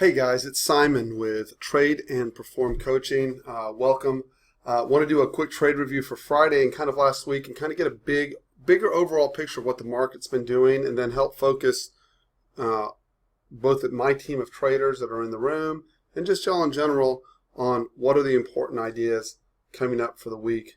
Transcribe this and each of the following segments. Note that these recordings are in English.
Hey guys, it's Simon with Trade and Perform Coaching. Welcome. Want to do a quick trade review for Friday and kind of last week and kind of get a bigger overall picture of what the market's been doing and then help focus both at my team of traders that are in the room and just y'all in general on what are the important ideas coming up for the week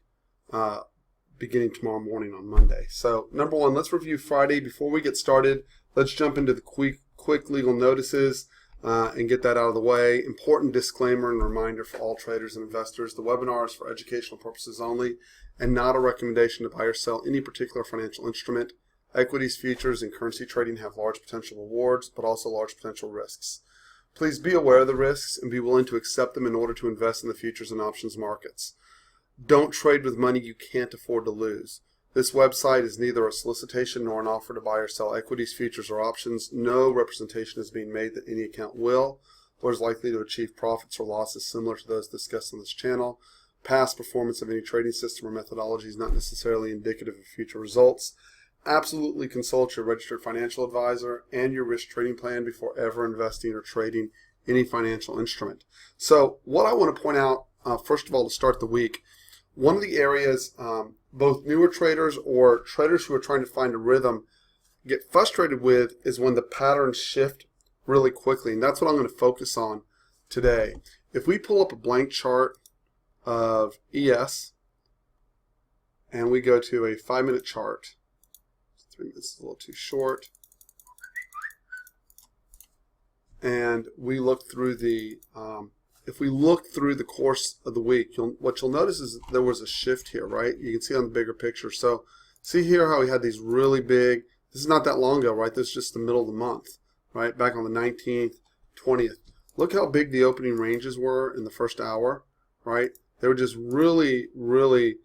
beginning tomorrow morning on Monday. So number one, let's review Friday. Before we get started, let's jump into the quick legal notices. And get that out of the way. Important disclaimer and reminder for all traders and investors. The webinar is for educational purposes only and not a recommendation to buy or sell any particular financial instrument. Equities, futures, and currency trading have large potential rewards, but also large potential risks. Please be aware of the risks and be willing to accept them in order to invest in the futures and options markets. Don't trade with money you can't afford to lose. This website is neither a solicitation nor an offer to buy or sell equities, futures, or options. No representation is being made that any account will or is likely to achieve profits or losses similar to those discussed on this channel. Past performance of any trading system or methodology is not necessarily indicative of future results. Absolutely consult your registered financial advisor and your risk trading plan before ever investing or trading any financial instrument. So what I want to point out, first of all, to start the week, one of the areas both newer traders or traders who are trying to find a rhythm get frustrated with is when the patterns shift really quickly. And that's what I'm going to focus on today. If we pull up a blank chart of ES and we go to a 5-minute chart, 3 minutes is a little too short, and we look through the if we look through the course of the week, what you'll notice is there was a shift here, right? You can see on the bigger picture. So see here how we had these really big, this is not that long ago, right? This is just the middle of the month, right? Back on the 19th, 20th. Look how big the opening ranges were in the first hour, right? They were just really, really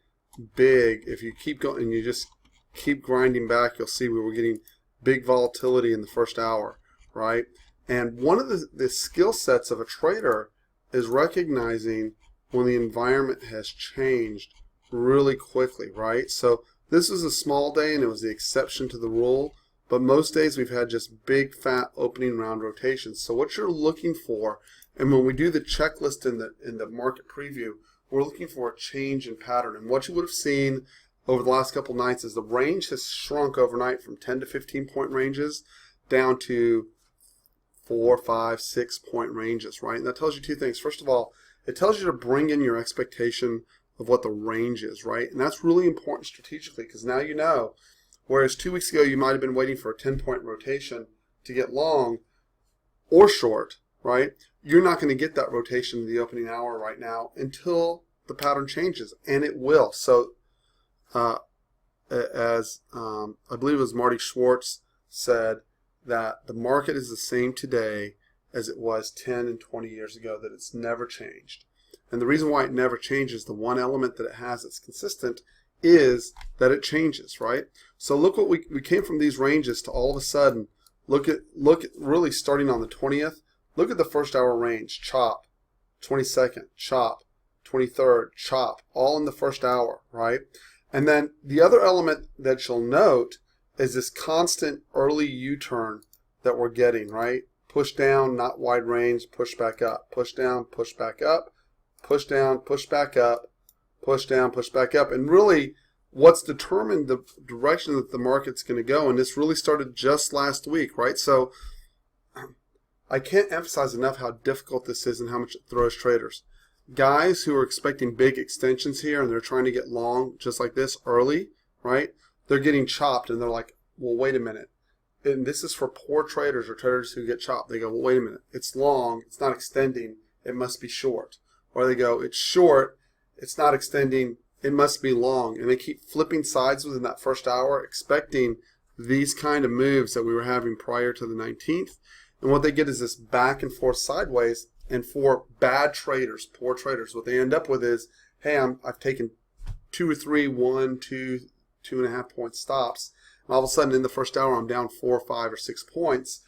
big. If you keep going and you just keep grinding back, you'll see we were getting big volatility in the first hour, right? And one of the skill sets of a trader is recognizing when the environment has changed really quickly, right? So this was a small day and it was the exception to the rule, but most days we've had just big fat opening round rotations. So what you're looking for, and when we do the checklist in the market preview, we're looking for a change in pattern. And what you would have seen over the last couple nights is the range has shrunk overnight from 10 to 15 point ranges down to 4, 5, 6 point ranges, right? And that tells you two things. First of all, it tells you to bring in your expectation of what the range is, right? And that's really important strategically because now you know, whereas 2 weeks ago you might have been waiting for a 10-point rotation to get long or short, right? You're not going to get that rotation in the opening hour right now until the pattern changes, and it will. So as I believe it was Marty Schwartz said, that the market is the same today as it was 10 and 20 years ago, that it's never changed. And the reason why it never changes, the one element that it has that's consistent, is that it changes, right? So look what we came from these ranges to all of a sudden, look at really starting on the 20th, look at the first hour range, chop, 22nd, chop, 23rd, chop, all in the first hour, right? And then the other element that you'll note is this constant early U-turn that we're getting, right? Push down, not wide range, push back up, push down, push back up, push down, push back up, push down, push back up. And really what's determined the direction that the market's going to go, and this really started just last week, right? So I can't emphasize enough how difficult this is and how much it throws traders. Guys who are expecting big extensions here and they're trying to get long just like this early, right? They're getting chopped and they're like, well, wait a minute. And this is for poor traders or traders who get chopped. They go, well, wait a minute. It's long. It's not extending. It must be short. Or they go, it's short. It's not extending. It must be long. And they keep flipping sides within that first hour, expecting these kind of moves that we were having prior to the 19th. And what they get is this back and forth sideways. And for bad traders, poor traders, what they end up with is, hey, I've taken 2 or 3, 1, 2, 2.5 point stops, and all of a sudden in the first hour I'm down 4, 5, or 6 points.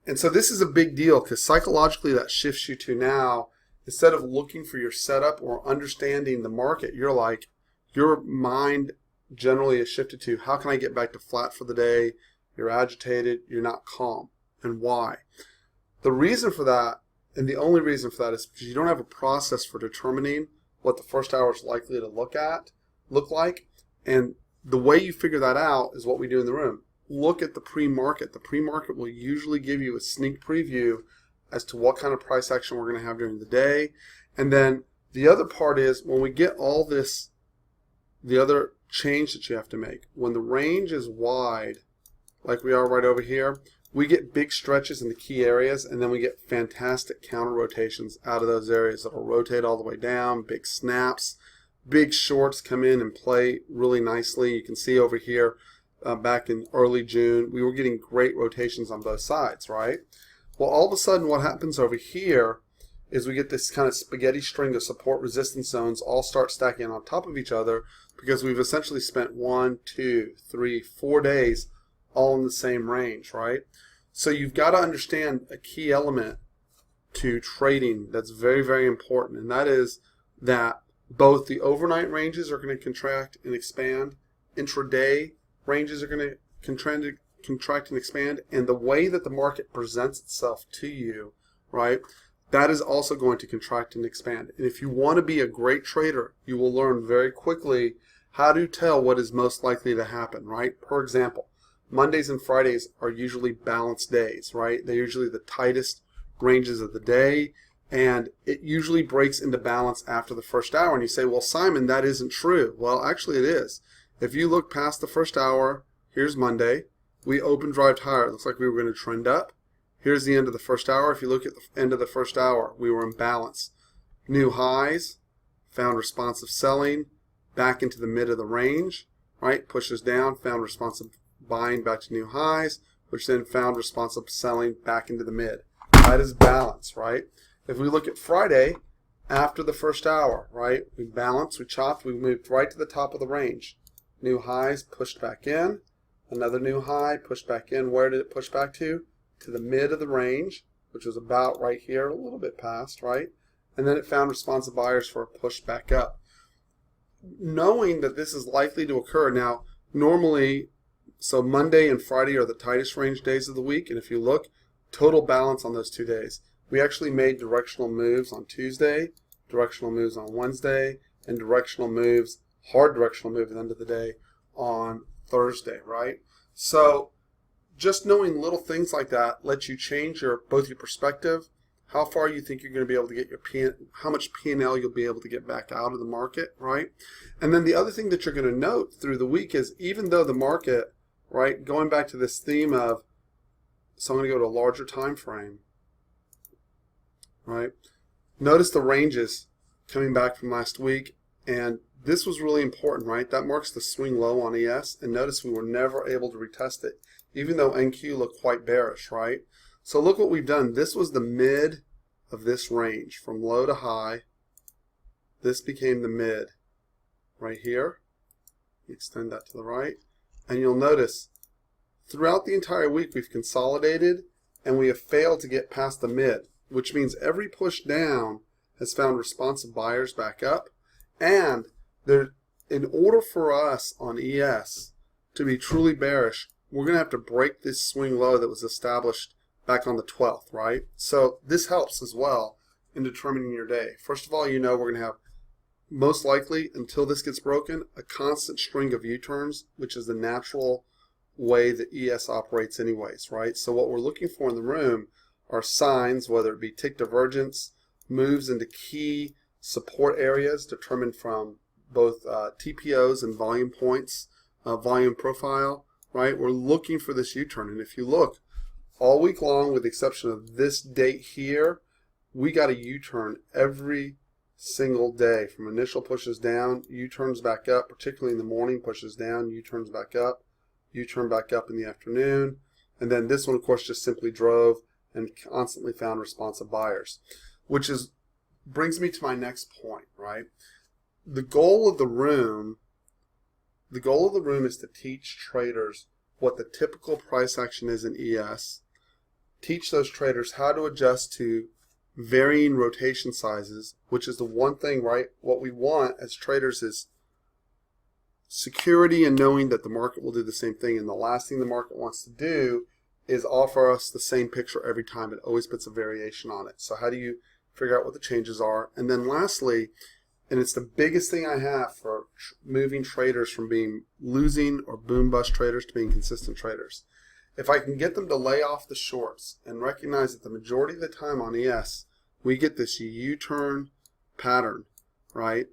And so this is a big deal because psychologically that shifts you to now, instead of looking for your setup or understanding the market, you're like, your mind generally is shifted to how can I get back to flat for the day. You're agitated, you're not calm. And why? The reason for that, and the only reason for that, is because you don't have a process for determining what the first hour is likely to look like. And the way you figure that out is what we do in the room. Look at the pre-market. The pre-market will usually give you a sneak preview as to what kind of price action we're going to have during the day. And then the other part is when we get all this, the other change that you have to make. When the range is wide, like we are right over here, we get big stretches in the key areas, and then we get fantastic counter rotations out of those areas that will rotate all the way down, big snaps, big shorts come in and play really nicely. You can see over here back in early June, we were getting great rotations on both sides, right? Well, all of a sudden what happens over here is we get this kind of spaghetti string of support resistance zones all start stacking on top of each other because we've essentially spent 1, 2, 3, 4 days all in the same range, right? So you've got to understand a key element to trading that's very, very important, and that is that both the overnight ranges are going to contract and expand, intraday ranges are going to contract and expand, and the way that the market presents itself to you, right, that is also going to contract and expand. And if you want to be a great trader, you will learn very quickly how to tell what is most likely to happen, right? For example, Mondays and Fridays are usually balanced days, right? They're usually the tightest ranges of the day, and it usually breaks into balance after the first hour. And you say, well, Simon, that isn't true. Well, actually it is. If you look past the first hour, here's Monday. We open drived higher. It looks like we were going to trend up. Here's the end of the first hour. If you look at the end of the first hour, we were in balance. New highs, found responsive selling, back into the mid of the range, right? Pushes down, found responsive buying back to new highs, which then found responsive selling back into the mid. That is balance, right? If we look at Friday, after the first hour, right? We balanced, we chopped, we moved right to the top of the range. New highs, pushed back in. Another new high, pushed back in. Where did it push back to? To the mid of the range, which was about right here, a little bit past, right? And then it found responsive buyers for a push back up. Knowing that this is likely to occur, now, normally, so Monday and Friday are the tightest range days of the week, and if you look, total balance on those 2 days. We actually made directional moves on Tuesday, directional moves on Wednesday, and directional moves, hard directional move at the end of the day on Thursday, right? So just knowing little things like that lets you change both your perspective, how far you think you're going to be able to get your how much P&L you'll be able to get back out of the market, right? And then the other thing that you're going to note through the week is even though the market, right, going back to this theme of, so I'm going to go to a larger time frame, right? Notice the ranges coming back from last week, and this was really important, right? That marks the swing low on ES, and notice we were never able to retest it, even though NQ looked quite bearish, right? So look what we've done. This was the mid of this range, from low to high. This became the mid right here. Extend that to the right, and you'll notice throughout the entire week we've consolidated, and we have failed to get past the mid, which means every push down has found responsive buyers back up, and in order for us on ES to be truly bearish, we're going to have to break this swing low that was established back on the 12th, right? So this helps as well in determining your day. First of all, you know we're going to have, most likely, until this gets broken, a constant string of U-turns, which is the natural way that ES operates anyways, right? So what we're looking for in the room are signs, whether it be tick divergence, moves into key support areas determined from both TPOs and volume points, volume profile, right? We're looking for this U-turn, and if you look, all week long, with the exception of this date here, we got a U-turn every single day. From initial pushes down, U-turns back up, particularly in the morning, pushes down, U-turns back up, U-turn back up in the afternoon, and then this one, of course, just simply drove and constantly found responsive buyers, which brings me to my next point, right? The goal of the room is to teach traders what the typical price action is in ES, teach those traders how to adjust to varying rotation sizes, which is the one thing, right? What we want as traders is security and knowing that the market will do the same thing. And the last thing the market wants to do is offer us the same picture every time. It always puts a variation on it. So how do you figure out what the changes are? And then lastly, and it's the biggest thing I have for moving traders from being losing or boom bust traders to being consistent traders. If I can get them to lay off the shorts and recognize that the majority of the time on ES, we get this U-turn pattern, right?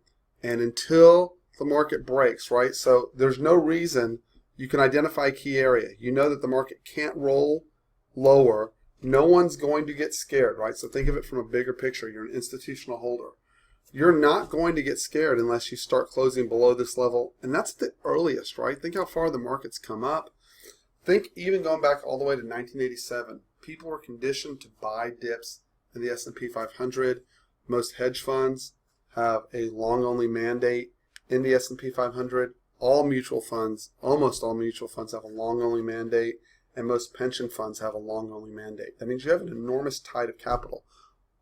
And until the market breaks, right? So there's no reason. You can identify a key area. You know that the market can't roll lower. No one's going to get scared, right? So think of it from a bigger picture. You're an institutional holder. You're not going to get scared unless you start closing below this level. And that's the earliest, right? Think how far the market's come up. Think even going back all the way to 1987. People were conditioned to buy dips in the S&P 500. Most hedge funds have a long-only mandate in the S&P 500. All mutual funds, almost all mutual funds have a long-only mandate, and most pension funds have a long-only mandate. That means you have an enormous tide of capital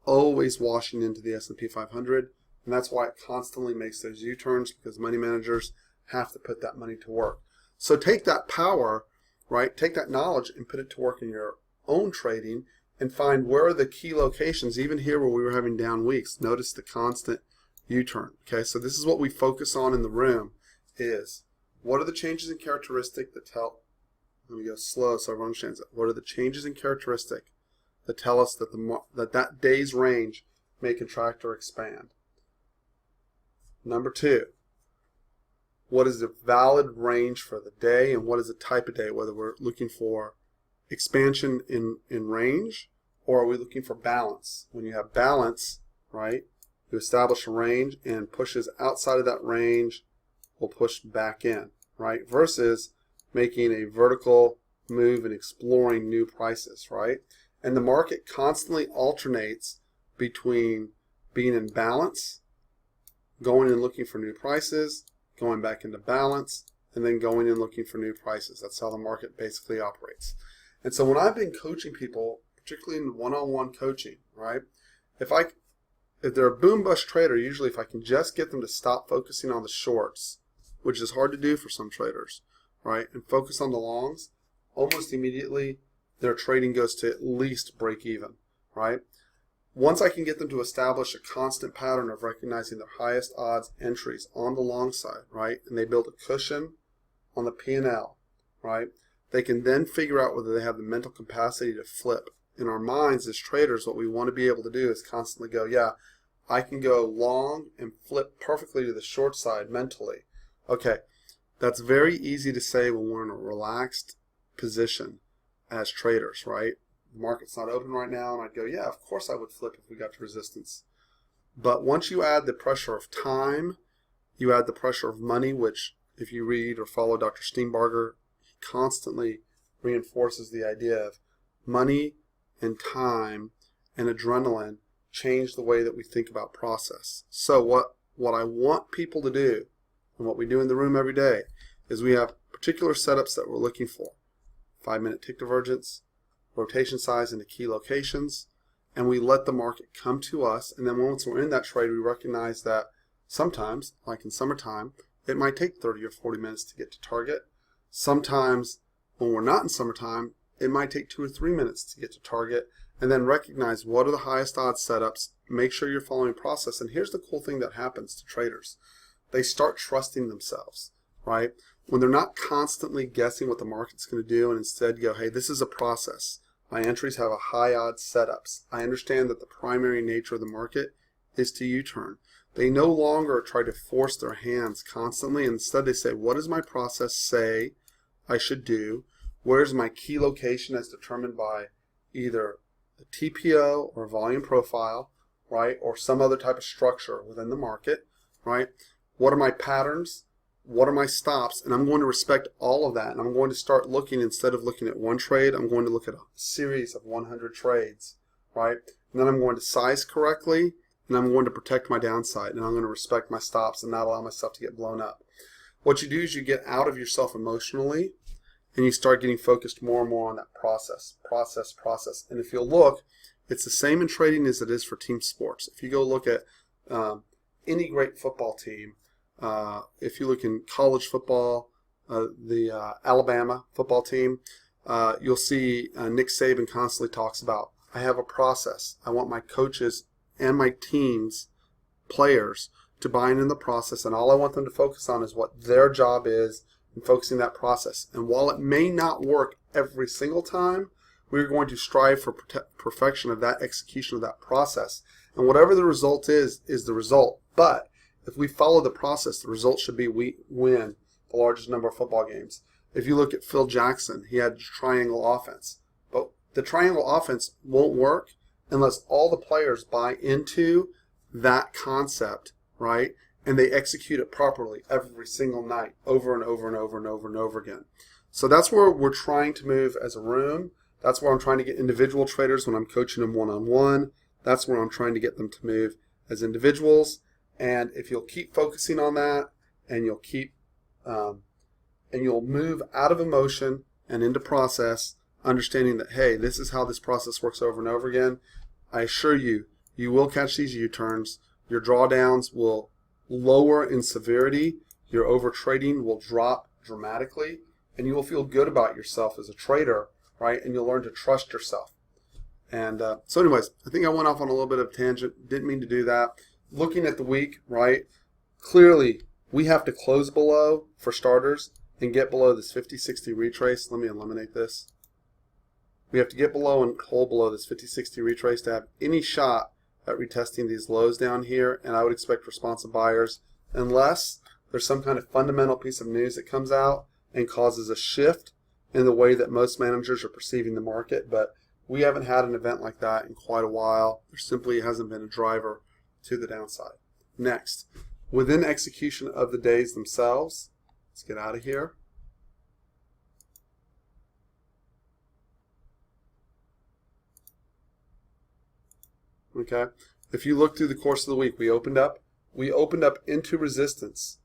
always washing into the S&P 500, and that's why it constantly makes those U-turns, because money managers have to put that money to work. So take that power, right? Take that knowledge and put it to work in your own trading and find where are the key locations, even here where we were having down weeks. Notice the constant U-turn, okay? So this is what we focus on in the room, is what are the changes in characteristic that tell, let me go slow so everyone understands it. What are the changes in characteristic that tell us that that day's range may contract or expand? Number two, what is the valid range for the day, and what is the type of day, whether we're looking for expansion in range, or are we looking for balance? When you have balance, right, you establish a range, and pushes outside of that range will push back in, right, versus making a vertical move and exploring new prices, right? And the market constantly alternates between being in balance, going and looking for new prices, going back into balance, and then going and looking for new prices. That's how the market basically operates. And so when I've been coaching people, particularly in one-on-one coaching, right, if they're a boom bust trader, usually if I can just get them to stop focusing on the shorts, which is hard to do for some traders, right, and focus on the longs, almost immediately their trading goes to at least break even, right? Once I can get them to establish a constant pattern of recognizing their highest odds entries on the long side, right, and they build a cushion on the P&L, right, they can then figure out whether they have the mental capacity to flip. In our minds as traders, what we want to be able to do is constantly go, yeah, I can go long and flip perfectly to the short side mentally. Okay, that's very easy to say when we're in a relaxed position as traders, right? The market's not open right now, and I'd go, yeah, of course I would flip if we got to resistance. But once you add the pressure of time, you add the pressure of money, which if you read or follow Dr. Steenbarger, he constantly reinforces the idea of money and time and adrenaline change the way that we think about process. So what I want people to do, and what we do in the room every day, is we have particular setups that we're looking for. 5-minute tick divergence, rotation size into key locations, and we let the market come to us. And then once we're in that trade, we recognize that sometimes, like in summertime, it might take 30 or 40 minutes to get to target. Sometimes when we're not in summertime, it might take 2 or 3 minutes to get to target. And then recognize what are the highest odds setups, make sure you're following process. And here's the cool thing that happens to traders. They start trusting themselves, right? When they're not constantly guessing what the market's going to do, and instead go, hey, this is a process. My entries have a high odds setups. I understand that the primary nature of the market is to U-turn. They no longer try to force their hands constantly. Instead, they say, what does my process say I should do? Where's my key location as determined by either the TPO or volume profile, right, or some other type of structure within the market, right? What are my patterns? What are my stops? And I'm going to respect all of that. And I'm going to start looking, instead of looking at one trade, I'm going to look at a series of 100 trades, right? And then I'm going to size correctly, and I'm going to protect my downside, and I'm going to respect my stops and not allow myself to get blown up. What you do is you get out of yourself emotionally, and you start getting focused more and more on that process. And if you'll look, it's the same in trading as it is for team sports. If you go look at any great football team, if you look in college football, the Alabama football team, you'll see Nick Saban constantly talks about, I have a process. I want my coaches and my teams, players, to buy into the process, and all I want them to focus on is what their job is and focusing that process. And while it may not work every single time, we're going to strive for perfection of that execution of that process. And whatever the result is the result. But if we follow the process, the result should be we win the largest number of football games. If you look at Phil Jackson, he had triangle offense. But the triangle offense won't work unless all the players buy into that concept, right? And they execute it properly every single night, over and over and over and over and over again. So that's where we're trying to move as a room. That's where I'm trying to get individual traders when I'm coaching them one-on-one. That's where I'm trying to get them to move as individuals. And if you'll keep focusing on that, and you'll keep, and you'll move out of emotion and into process, understanding that, hey, this is how this process works over and over again, I assure you, you will catch these U-turns. Your drawdowns will lower in severity. Your over trading will drop dramatically, and you will feel good about yourself as a trader, right? And you'll learn to trust yourself. And so anyways, I think I went off on a little bit of a tangent. Didn't mean to do that. Looking at the week, right? Clearly, we have to close below, for starters, and get below this 50-60 retrace. Let me eliminate this. We have to get below and hold below this 50-60 retrace to have any shot at retesting these lows down here, and I would expect responsive buyers, unless there's some kind of fundamental piece of news that comes out and causes a shift in the way that most managers are perceiving the market. But we haven't had an event like that in quite a while. There simply hasn't been a driver to the downside. Next, within execution of the days themselves, let's get out of here. Okay, if you look through the course of the week, we opened up into resistance,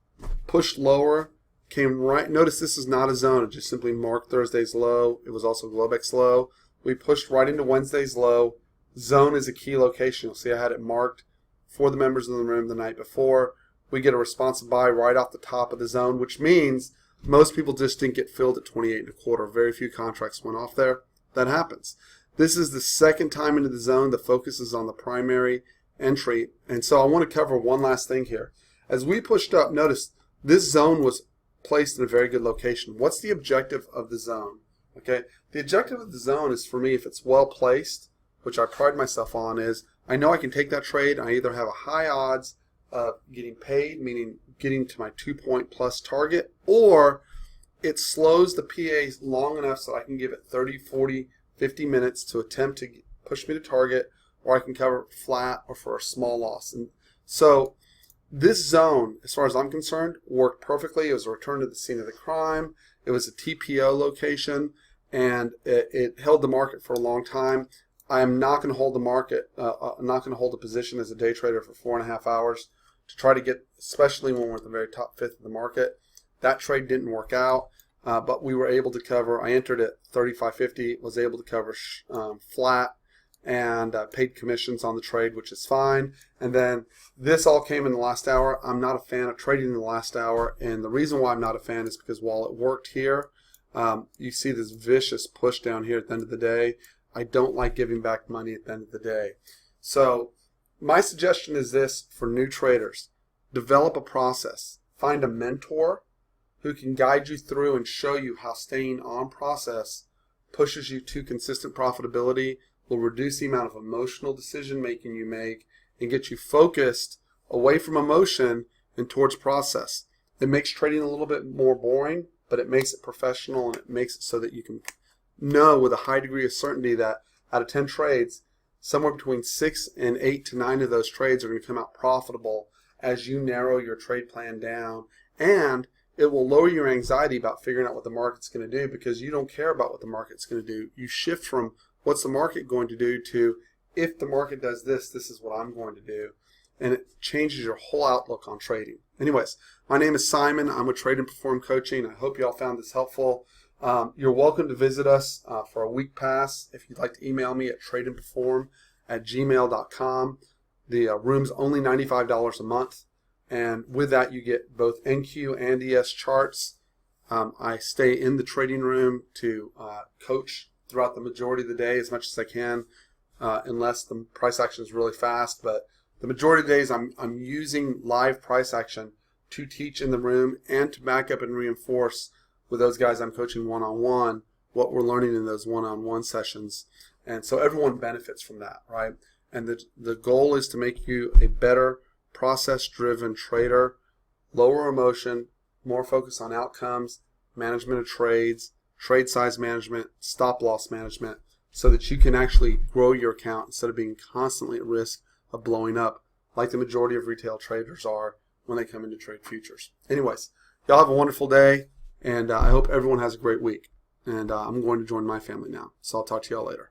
pushed lower, came right. Notice this is not a zone. It just simply marked Thursday's low. It was also Globex low. We pushed right into Wednesday's low. Zone is a key location. You'll see I had it marked for the members in the room the night before. We get a responsive buy right off the top of the zone, which means most people just didn't get filled at 28.25. Very few contracts went off there. That happens. This is the second time into the zone. The focus is on the primary entry. And so I want to cover one last thing here. As we pushed up, notice this zone was placed in a very good location. What's the objective of the zone? Okay, the objective of the zone is, for me, if it's well placed, which I pride myself on, is I know I can take that trade. I either have a high odds of getting paid, meaning getting to my 2-point plus target, or it slows the PAs long enough so I can give it 30, 40, 50 minutes to attempt to push me to target, or I can cover flat or for a small loss. And so this zone, as far as I'm concerned, worked perfectly. It was a return to the scene of the crime. It was a TPO location, and it held the market for a long time. I am not going to hold the market. I'm not going to hold a position as a day trader for 4.5 hours to try to get, especially when we're at the very top fifth of the market. That trade didn't work out. But we were able to cover. I entered at 35.50, was able to cover flat, and paid commissions on the trade, which is fine. And then this all came in the last hour. I'm not a fan of trading in the last hour, and the reason why I'm not a fan is because while it worked here, you see this vicious push down here at the end of the day. I don't like giving back money at the end of the day. So my suggestion is this for new traders: develop a process. Find a mentor who can guide you through and show you how staying on process pushes you to consistent profitability, will reduce the amount of emotional decision making you make, and get you focused away from emotion and towards process. It makes trading a little bit more boring, but it makes it professional, and it makes it so that you can know with a high degree of certainty that out of 10 trades, somewhere between 6 and 8 to 9 of those trades are going to come out profitable as you narrow your trade plan down. And it will lower your anxiety about figuring out what the market's going to do, because you don't care about what the market's going to do. You shift from what's the market going to do to, if the market does this, this is what I'm going to do. And it changes your whole outlook on trading. Anyways, my name is Simon. I'm with Trade and Perform Coaching. I hope you all found this helpful. You're welcome to visit us for a week pass. If you'd like to email me at tradeandperform@gmail.com. The room's only $95 a month. And with that, you get both NQ and ES charts. I stay in the trading room to coach throughout the majority of the day as much as I can, unless the price action is really fast. But the majority of the days I'm using live price action to teach in the room and to back up and reinforce with those guys I'm coaching one-on-one what we're learning in those one-on-one sessions. And so everyone benefits from that, right? And the goal is to make you a better process-driven trader, lower emotion, more focus on outcomes, management of trades, trade size management, stop loss management, so that you can actually grow your account instead of being constantly at risk of blowing up like the majority of retail traders are when they come in to trade futures. Anyways, y'all have a wonderful day, and I hope everyone has a great week. And I'm going to join my family now. So I'll talk to y'all later.